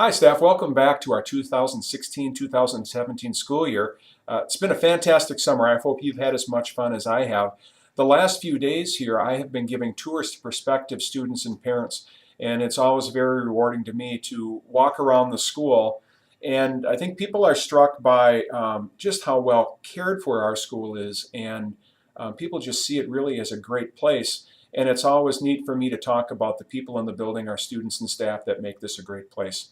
Hi staff, welcome back to our 2016-2017 school year. It's been a fantastic summer. I hope you've had as much fun as I have. The last few days here I have been giving tours to prospective students and parents, and it's always very rewarding to me to walk around the school. And I think people are struck by just how well cared for our school is, and people just see it really as a great place. And it's always neat for me to talk about the people in the building, our students and staff, that make this a great place.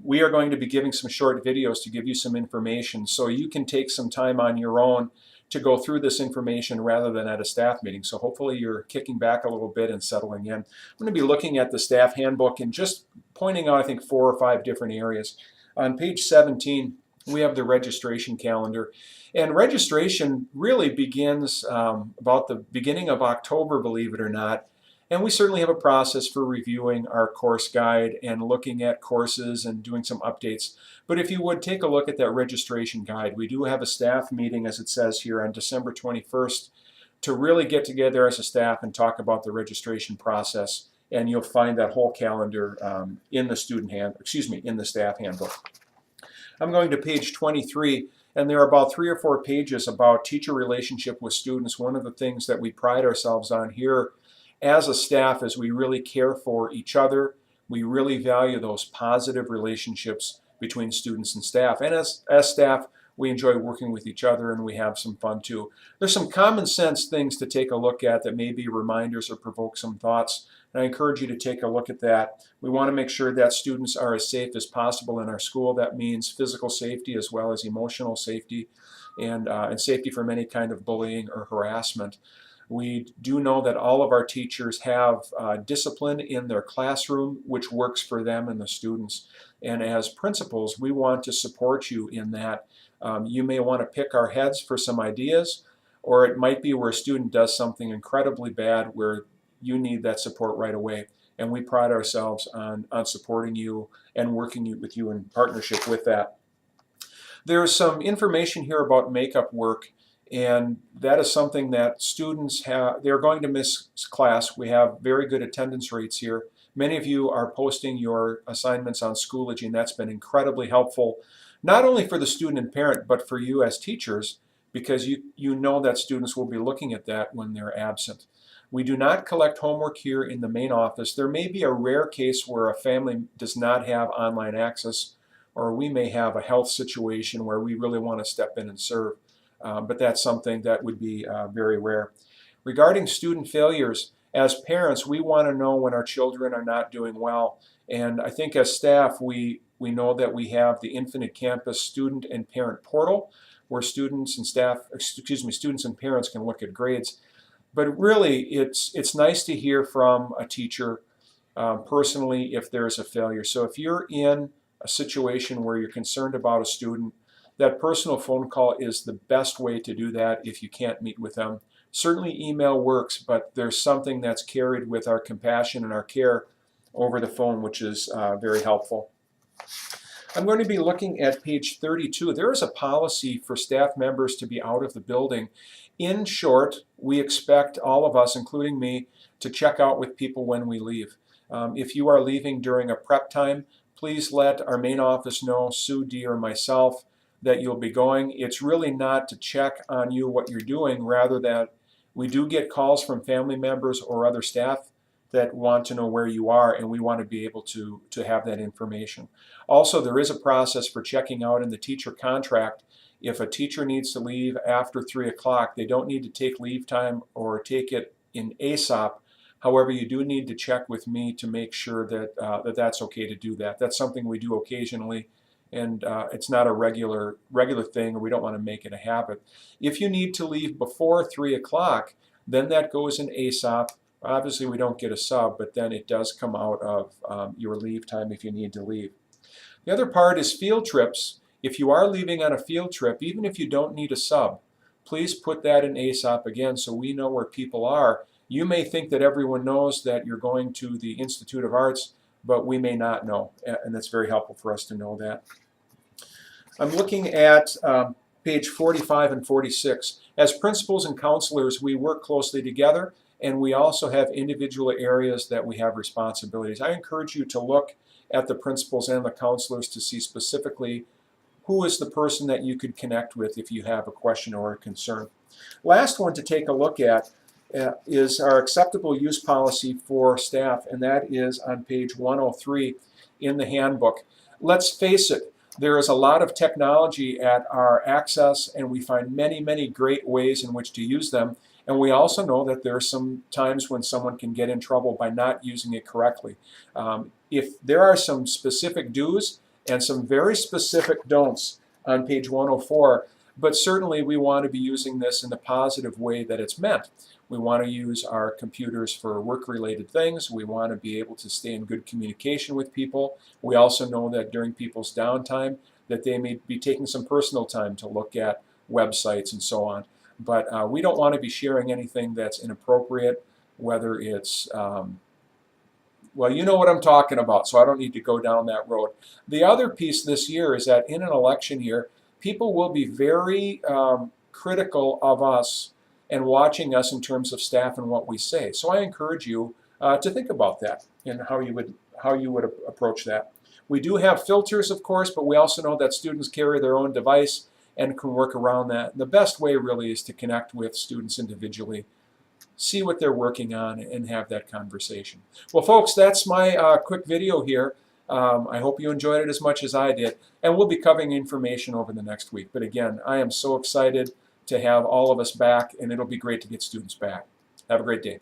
We are going to be giving some short videos to give you some information so you can take some time on your own to go through this information rather than at a staff meeting. So hopefully you're kicking back a little bit and settling in. I'm going to be looking at the staff handbook and just pointing out, I think, 4 or 5 different areas. On page 17, we have the registration calendar. And registration really begins about the beginning of October, believe it or not. And we certainly have a process for reviewing our course guide and looking at courses and doing some updates. But if you would take a look at that registration guide, we do have a staff meeting, as it says here, on December 21st to really get together as a staff and talk about the registration process. And you'll find that whole calendar in the staff handbook. I'm going to page 23, and there are about 3 or 4 pages about teacher relationship with students. One of the things that we pride ourselves on here as a staff is we really care for each other. We really value those positive relationships between students and staff. And as staff, we enjoy working with each other and we have some fun too. There's some common sense things to take a look at that may be reminders or provoke some thoughts. And I encourage you to take a look at that. We want to make sure that students are as safe as possible in our school. That means physical safety as well as emotional safety and safety from any kind of bullying or harassment. We do know that all of our teachers have discipline in their classroom, which works for them and the students. And as principals, we want to support you in that. You may want to pick our heads for some ideas, or it might be where a student does something incredibly bad where you need that support right away. And we pride ourselves on supporting you and working with you in partnership with that. There's some information here about makeup work. And that is something that students have. They're going to miss class. We have very good attendance rates here. Many of you are posting your assignments on Schoology, and that's been incredibly helpful, not only for the student and parent, but for you as teachers, because you know that students will be looking at that when they're absent. We do not collect homework here in the main office. There may be a rare case where a family does not have online access, or we may have a health situation where we really want to step in and serve. But that's something that would be very rare. Regarding student failures, as parents, we want to know when our children are not doing well. And I think as staff, we know that we have the Infinite Campus student and parent portal where students and parents can look at grades. But really, it's nice to hear from a teacher personally if there's a failure. So if you're in a situation where you're concerned about a student, that personal phone call is the best way to do that if you can't meet with them. Certainly email works, but there's something that's carried with our compassion and our care over the phone, which is very helpful. I'm going to be looking at page 32. There is a policy for staff members to be out of the building. In short, we expect all of us, including me, to check out with people when we leave. If you are leaving during a prep time, please let our main office know, Sue, Dee, or myself, that you'll be going. It's really not to check on you what you're doing, rather that we do get calls from family members or other staff that want to know where you are, and we want to be able to have that information. Also, there is a process for checking out in the teacher contract. If a teacher needs to leave after 3 o'clock, they don't need to take leave time or take it in ASAP. However, you do need to check with me to make sure that that's okay to do that. That's something we do occasionally. And it's not a regular thing, or we don't want to make it a habit. If you need to leave before 3 o'clock, then that goes in ASAP. Obviously, we don't get a sub, but then it does come out of your leave time if you need to leave. The other part is field trips. If you are leaving on a field trip, even if you don't need a sub, please put that in ASAP again so we know where people are. You may think that everyone knows that you're going to the Institute of Arts, but we may not know, and that's very helpful for us to know that. I'm looking at page 45 and 46. As principals and counselors, we work closely together, and we also have individual areas that we have responsibilities. I encourage you to look at the principals and the counselors to see specifically who is the person that you could connect with if you have a question or a concern. Last one to take a look at is our acceptable use policy for staff, and that is on page 103 in the handbook. Let's face it, there is a lot of technology at our access, and we find many, many great ways in which to use them. And we also know that there are some times when someone can get in trouble by not using it correctly. If there are some specific do's and some very specific don'ts on page 104, but certainly we want to be using this in the positive way that it's meant. We want to use our computers for work-related things. We want to be able to stay in good communication with people. We also know that during people's downtime that they may be taking some personal time to look at websites and so on. But we don't want to be sharing anything that's inappropriate, whether it's, well, you know what I'm talking about, so I don't need to go down that road. The other piece this year is that in an election year, people will be very critical of us and watching us in terms of staff and what we say. So I encourage you to think about that and how you would approach that. We do have filters, of course, but we also know that students carry their own device and can work around that. The best way really is to connect with students individually, see what they're working on, and have that conversation. Well, folks, that's my quick video here. I hope you enjoyed it as much as I did, and we'll be covering information over the next week. But again, I am so excited to have all of us back, and it'll be great to get students back. Have a great day.